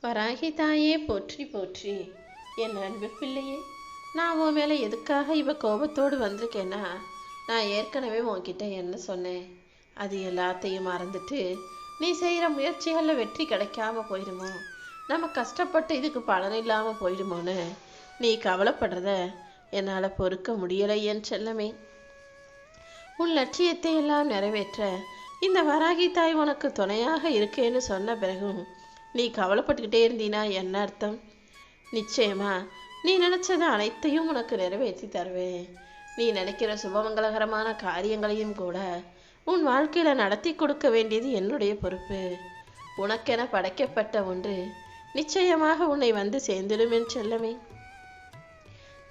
வராகி தாயே போற்றி போற்றி. என் அன்பு பிள்ளையே, நான் உன் மேலே எதுக்காக இவ கோபத்தோடு வந்திருக்கேன்னா, நான் ஏற்கனவே உன்கிட்ட என்ன சொன்னேன், அது எல்லாத்தையும் மறந்துட்டு நீ செய்கிற முயற்சிகளில் வெற்றி கிடைக்காம போயிடுமோ, நம்ம கஷ்டப்பட்டு இதுக்கு பலன் இல்லாமல் போயிடுமோன்னு நீ கவலைப்படுறத என்னால் பொறுக்க முடியலை என் செல்லமே. உன் லட்சியத்தை எல்லாம் நிறைவேற்ற இந்த வராகி தாய் உனக்கு துணையாக இருக்கேன்னு சொன்ன பிறகும் நீ கவலைப்பட்டுக்கிட்டே இருந்தீனா என்ன அர்த்தம்? நிச்சயமா நீ நினைச்சது அனைத்தையும் உனக்கு நிறைவேற்றி தருவேன். நீ நினைக்கிற சுபமங்கலகரமான காரியங்களையும் கூட உன் வாழ்க்கையில நடத்தி கொடுக்க வேண்டியது என்னுடைய பொறுப்பு. உனக்கென படைக்கப்பட்ட ஒன்று நிச்சயமாக உன்னை வந்து சேர்ந்திடும் என் செல்லமே.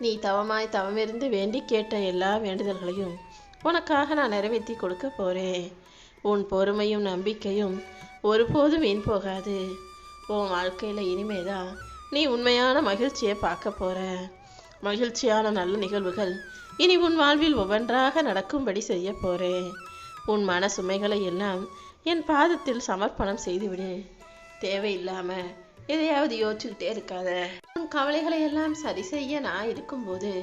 நீ தவமாய் தவமிருந்து வேண்டி கேட்ட எல்லா வேண்டுதல்களையும் உனக்காக நான் நிறைவேற்றி கொடுக்க போறேன். உன் பொறுமையும் நம்பிக்கையும் ஒருபோதும் வீண் போகாது. உன் வாழ்க்கையில் இனிமேதான் நீ உண்மையான மகிழ்ச்சியை பார்க்க போற. மகிழ்ச்சியான நல்ல நிகழ்வுகள் இனி உன் வாழ்வில் ஒவ்வொன்றாக நடக்கும்படி செய்ய போறேன். உன் மன சுமைகளை எல்லாம் என் பாதத்தில் சமர்ப்பணம் செய்துவிடு. தேவையில்லாம எதையாவது யோசிச்சுக்கிட்டே இருக்காத. உன் கவலைகளை எல்லாம் சரி செய்ய நான் இருக்கும்போது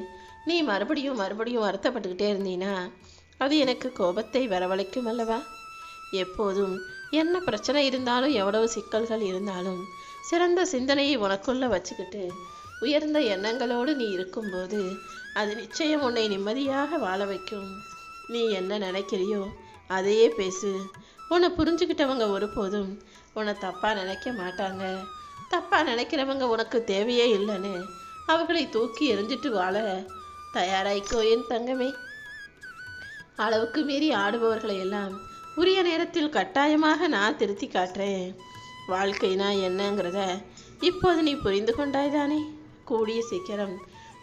நீ மறுபடியும் வருத்தப்பட்டுக்கிட்டே இருந்தீனா அது எனக்கு கோபத்தை வரவழைக்கும் அல்லவா? எப்போதும் என்ன பிரச்சனை இருந்தாலும் எவ்வளவு சிக்கல்கள் இருந்தாலும் சிறந்த சிந்தனையை உனக்குள்ள வச்சுக்கிட்டு உயர்ந்த எண்ணங்களோடு நீ இருக்கும்போது அது நிச்சயம் உன்னை நிம்மதியாக வாழ வைக்கும். நீ என்ன நினைக்கிறியோ அதையே பேசு. உன்னை புரிஞ்சுக்கிட்டவங்க ஒருபோதும் உன்னை தப்பாக நினைக்க மாட்டாங்க. தப்பாக நினைக்கிறவங்க உனக்கு தேவையே இல்லைன்னு அவர்களை தூக்கி எறிஞ்சிட்டு வாழ தயாராயிக்கோ என் தங்கமே. அளவுக்கு மீறி ஆடுபவர்களை எல்லாம் உரிய நேரத்தில் கட்டாயமாக நான் திருத்தி காட்டுறேன். வாழ்க்கைனா என்னங்கிறத இப்போது நீ புரிந்து கொண்டாய்தானே? கூடிய சீக்கிரம்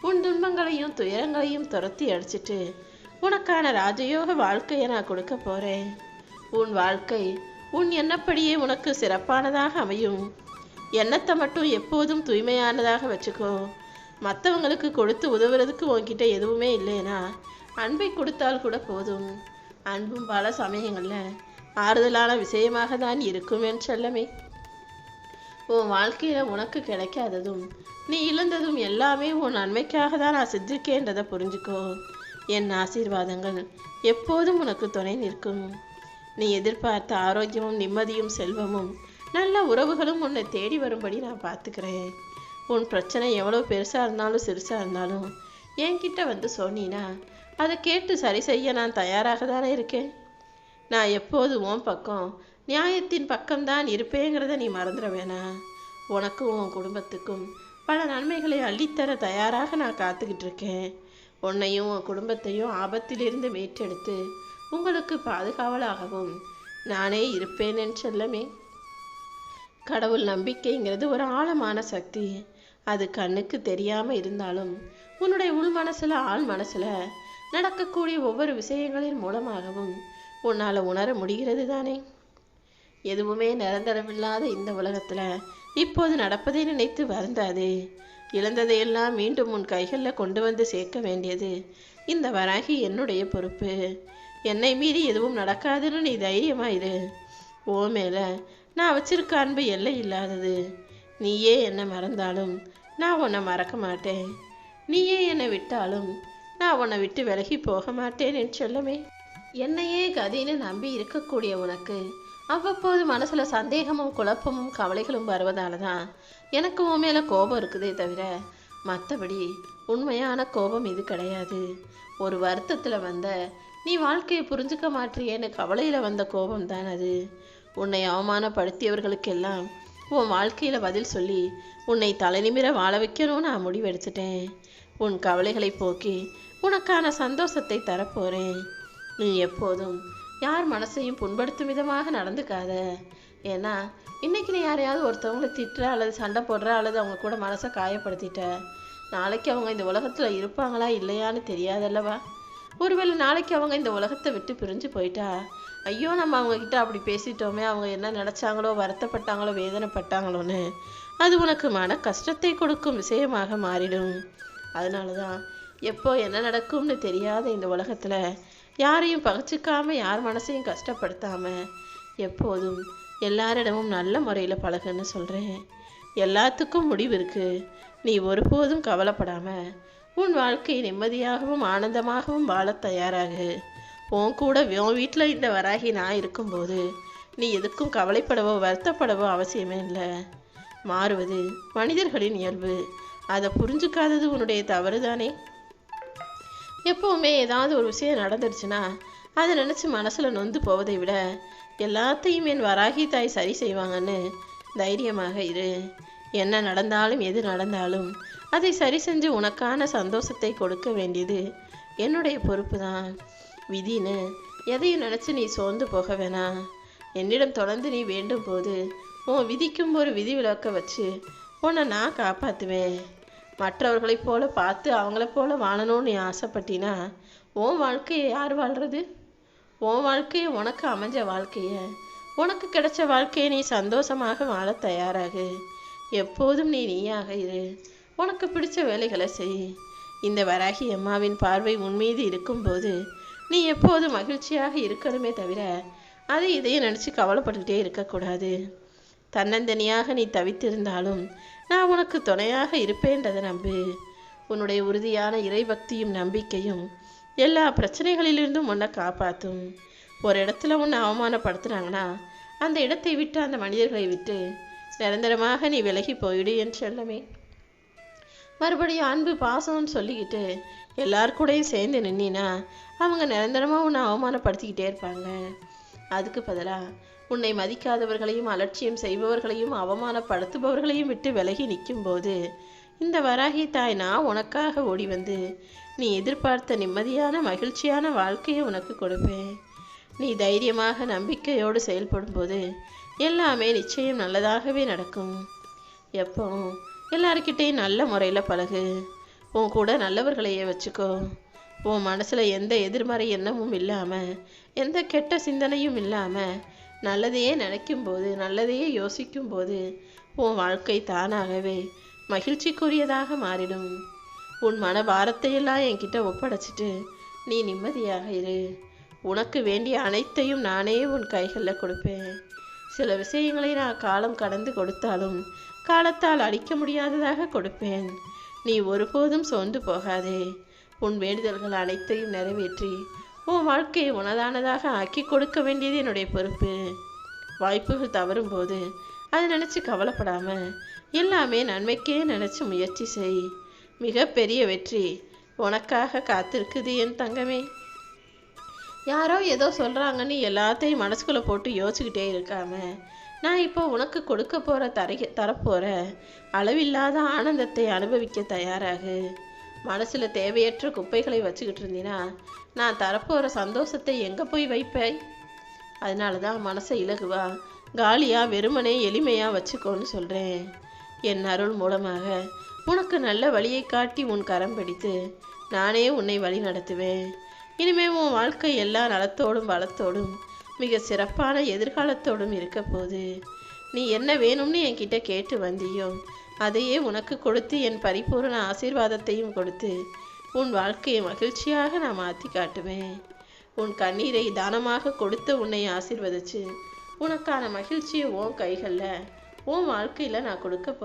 உன் துன்பங்களையும் துயரங்களையும் துரத்தி அடிச்சிட்டு உனக்கான ராஜயோக வாழ்க்கையை நான் கொடுக்க போறேன். உன் வாழ்க்கை உன் எண்ணப்படியே உனக்கு சிறப்பானதாக அமையும். எண்ணத்தை மட்டும் எப்போதும் தூய்மையானதாக வச்சுக்கோ. மற்றவங்களுக்கு கொடுத்து உதவுறதுக்கு உன்கிட்ட எதுவுமே இல்லைன்னா அன்பை கொடுத்தால் கூட போதும். அன்பும் பல சமயங்களில் ஆறுதலான விஷயமாக தான் இருக்கும் என் செல்லமே. உன் வாழ்க்கையில் உனக்கு கிடைக்காததும் நீ இழந்ததும் எல்லாமே உன் நன்மைக்காக தான் நான் செஞ்சிருக்கேன்றதை புரிஞ்சுக்கோ. என் ஆசீர்வாதங்கள் எப்போதும் உனக்கு துணை நிற்கும். நீ எதிர்பார்த்த ஆரோக்கியமும் நிம்மதியும் செல்வமும் நல்ல உறவுகளும் உன்னை தேடி வரும்படி நான் பார்த்துக்கிறேன். உன் பிரச்சனை எவ்வளோ பெருசாக இருந்தாலும் சிறுசாக இருந்தாலும் என்கிட்ட வந்து சொன்னீனா அதை கேட்டு சரி செய்ய நான் தயாராக தானே இருக்கேன். நான் எப்போதும் உன் பக்கம் நியாயத்தின் பக்கம்தான் இருப்பேங்கிறத நீ மறந்துட வேணாம். உனக்கும் உன் குடும்பத்துக்கும் பல நன்மைகளை அள்ளித்தர தயாராக நான் காத்துக்கிட்டு இருக்கேன். உன்னையும் உன் குடும்பத்தையும் ஆபத்திலிருந்து மீட்டெடுத்து உங்களுக்கு பாதுகாவலாகவும் நானே இருப்பேன் என் செல்லமே. கடவுள் நம்பிக்கைங்கிறது ஒரு ஆழமான சக்தி. அது கண்ணுக்கு தெரியாமல் இருந்தாலும் உன்னுடைய உள் மனசில் ஆழ் மனசில் நடக்கக்கூடிய ஒவ்வொரு விஷயங்களின் மூலமாகவும் உன்னால் உணர முடிகிறது தானே? எதுவுமே நிரந்தரமில்லாத இந்த உலகத்தில் இப்போது நடப்பதை நினைத்து வருந்தாதே. இழந்ததையெல்லாம் மீண்டும் உன் கைகளில் கொண்டு வந்து சேர்க்க வேண்டியது இந்த வராகி என்னுடைய பொறுப்பு. என்னை மீறி எதுவும் நடக்காதுன்னு நீ தைரியமாயிரு. ஓ மேலே நான் வச்சிருக்க அன்பு எல்லை இல்லாதது. நீயே என்னை மறந்தாலும் நான் உன்னை மறக்க மாட்டேன். நீயே என்னை விட்டாலும் நான் உன்னை விட்டு விலகி போக மாட்டேன் என் செல்லமே. என்னையே கதின்னு நம்பி இருக்கக்கூடிய உனக்கு அவ்வப்போது மனசுல சந்தேகமும் குழப்பமும் கவலைகளும் வருவதால தான் எனக்கு உன் மேல கோபம் இருக்குதே தவிர மற்றபடி உண்மையான கோபம் இது கிடையாது. ஒரு வருத்தத்துல வந்த நீ வாழ்க்கையை புரிஞ்சுக்க மாட்டியேன்னு கவலையில வந்த கோபம் தான் அது. உன்னை அவமானப்படுத்தியவர்களுக்கெல்லாம் உன் வாழ்க்கையில பதில் சொல்லி உன்னை தலைநிமிர வாழ வைக்கணும்னு நான் முடிவெடுத்துட்டேன். உன் கவலைகளை போக்கி உனக்கான சந்தோஷத்தை தரப்போறேன். நீ எப்போதும் யார் மனசையும் புண்படுத்தும் விதமாக நடந்துக்காத. ஏன்னா இன்னைக்கு நீ யாரையாவது ஒருத்தவங்களை திட்டுற அல்லது சண்டை போடுற அல்லது அவங்க கூட மனசை காயப்படுத்திட்ட, நாளைக்கு அவங்க இந்த உலகத்தில் இருப்பாங்களா இல்லையான்னு தெரியாதல்லவா? ஒருவேளை நாளைக்கு அவங்க இந்த உலகத்தை விட்டு பிரிஞ்சு போயிட்டா, ஐயோ நம்ம அவங்கக்கிட்ட அப்படி பேசிட்டோமே, அவங்க என்ன நினச்சாங்களோ, வருத்தப்பட்டாங்களோ, வேதனைப்பட்டாங்களோன்னு அது உனக்கு மன கஷ்டத்தை கொடுக்கும் விஷயமாக மாறிடும். அதனால தான் எப்போ என்ன நடக்கும்னு தெரியாத இந்த உலகத்தில் யாரையும் பகச்சிக்காம யார் மனசையும் கஷ்டப்படுத்தாம எப்போதும் எல்லாரிடமும் நல்ல முறையில் பழகுன்னு சொல்கிறேன். எல்லாத்துக்கும் முடிவு இருக்கு. நீ ஒருபோதும் கவலைப்படாம உன் வாழ்க்கையை நிம்மதியாகவும் ஆனந்தமாகவும் வாழ தயாராகு. உன் கூட உன் வீட்டில் இந்த வராகி நான் இருக்கும்போது நீ எதுக்கும் கவலைப்படவோ வருத்தப்படவோ அவசியமே இல்லை. மாறுவது மனிதர்களின் இயல்பு. அதை புரிஞ்சுக்காதது உன்னுடைய தவறு தானே. எப்போவுமே ஏதாவது ஒரு விஷயம் நடந்துடுச்சுன்னா அதை நினச்சி மனசில் நொந்து போவதை விட எல்லாத்தையும் என் வராகி தாய் சரி செய்வாங்கன்னு தைரியமாக இரு. என்ன நடந்தாலும் எது நடந்தாலும் அதை சரி செஞ்சு உனக்கான சந்தோஷத்தை கொடுக்க வேண்டியது என்னுடைய பொறுப்பு தான். விதின்னு எதையும் நினச்சி நீ சோர்ந்து போக வேணாம். என்னிடம் தொடர்ந்து நீ வேண்டும் போது உன் விதிக்கும் ஒரு விதி விலக்க வச்சு உன்னை நான் காப்பாற்றுவேன். மற்றவர்களைப் போல பார்த்து அவங்கள போல வாழணும்னு நீ ஆசைப்பட்டினா உன் வாழ்க்கையை யார் வாழ்கிறது? உன் வாழ்க்கையை உனக்கு அமைஞ்ச வாழ்க்கையை உனக்கு கிடைச்ச வாழ்க்கையை நீ சந்தோஷமாக வாழ தயாராகு. எப்போதும் நீ நீயாக இரு. உனக்கு பிடிச்ச வேலைகளை செய். இந்த வராகி அம்மாவின் பார்வை உன் மீது இருக்கும்போது நீ எப்போதும் மகிழ்ச்சியாக இருக்கணுமே தவிர அதை இதையும் நினச்சி கவலைப்பட்டுக்கிட்டே இருக்கக்கூடாது. தன்னந்தனியாக நீ தவித்திருந்தாலும் நான் உனக்கு துணையாக இருப்பேன்றதை நம்பு. உன்னுடைய உறுதியான இறைபக்தியும் நம்பிக்கையும் எல்லா பிரச்சனைகளிலிருந்தும் உன்னை காப்பாற்றும். ஒரு இடத்துல உன்னை அவமானப்படுத்துனாங்கன்னா அந்த இடத்தை விட்டு அந்த மனிதர்களை விட்டு நிரந்தரமாக நீ விலகி போயிடு என் செல்லமே. மறுபடியும் அன்பு பாசம்னு சொல்லிக்கிட்டு எல்லாருக்கூடையும் சேர்ந்து நின்னா அவங்க நிரந்தரமாக உன்னை அவமானப்படுத்திக்கிட்டே இருப்பாங்க. அதுக்கு பதிலாக உன்னை மதிக்காதவர்களையும் அலட்சியம் செய்பவர்களையும் அவமானப்படுத்துபவர்களையும் விட்டு விலகி நிற்கும்போது இந்த வராகி தாய் நான் உனக்காக ஓடி வந்து நீ எதிர்பார்த்த நிம்மதியான மகிழ்ச்சியான வாழ்க்கையை உனக்கு கொடுப்பேன். நீ தைரியமாக நம்பிக்கையோடு செயல்படும்போது எல்லாமே நிச்சயம் நல்லதாகவே நடக்கும். எப்பவும் எல்லாருக்கிட்டையும் நல்ல முறையில் பழகு. உன் கூட நல்லவர்களையே வச்சுக்கோ. உன் மனசில் எந்த எதிர்மறை எண்ணமும் இல்லாமல் எந்த கெட்ட சிந்தனையும் இல்லாமல் நல்லதையே நினைக்கும்போது நல்லதையே யோசிக்கும்போது உன் வாழ்க்கை தானாகவே மகிழ்ச்சிக்குரியதாக மாறிடும். உன் மன பாரத்தையெல்லாம் என்கிட்ட ஒப்படைச்சிட்டு நீ நிம்மதியாக இரு. உனக்கு வேண்டிய அனைத்தையும் நானே உன் கைகளில் கொடுப்பேன். சில விஷயங்களை நான் காலம் கடந்து கொடுத்தாலும் காலத்தால் அழிக்க முடியாததாக கொடுப்பேன். நீ ஒருபோதும் சோர்ந்து போகாதே. உன் வேண்டுதல்கள் அனைத்தையும் நிறைவேற்றி உன் வாழ்க்கையை உனதானதாக ஆக்கி கொடுக்க வேண்டியது என்னுடைய பொறுப்பு. வாய்ப்புகள் தவறும் போது அதை நினச்சி கவலைப்படாமல் எல்லாமே நன்மைக்கே நினச்சி முயற்சி செய். மிகப்பெரிய வெற்றி உனக்காக காத்திருக்குது என் தங்கமே. யாரோ ஏதோ சொல்கிறாங்கன்னு எல்லாத்தையும் மனசுக்குள்ளே போட்டு யோசிச்சுக்கிட்டே இருக்காம நான் இப்போ உனக்கு கொடுக்க போகிற தரப்போகிற அளவில்லாத ஆனந்தத்தை அனுபவிக்க தயாராகு. மனசில் தேவையற்ற குப்பைகளை வச்சுக்கிட்டு இருந்தீன்னா நான் தரப்போகிற சந்தோஷத்தை எங்கே போய் வைப்பாய்? அதனால தான் மனசை இலகுவா காலியாக வெறுமனே எளிமையாக வச்சுக்கோன்னு சொல்கிறேன். என் அருள் மூலமாக உனக்கு நல்ல வழியை காட்டி உன் கரம் பிடித்து நானே உன்னை வழி நடத்துவேன். இனிமேல் உன் வாழ்க்கை எல்லா நலத்தோடும் வளத்தோடும் மிக சிறப்பான எதிர்காலத்தோடும் இருக்க போது நீ என்ன வேணும்னு என்கிட்ட கேட்டு வந்தியோ அதையே உனக்கு கொடுத்து என் பரிபூர்ண ஆசீர்வாதத்தையும் கொடுத்து உன் வாழ்க்கையை மகிழ்ச்சியாக நான் மாற்றி காட்டுவேன். உன் கண்ணீரை தானமாக கொடுத்து உன்னை ஆசீர்வதிச்சு உனக்கான மகிழ்ச்சியை உன் கைகளில் உன் வாழ்க்கையில் நான் கொடுக்க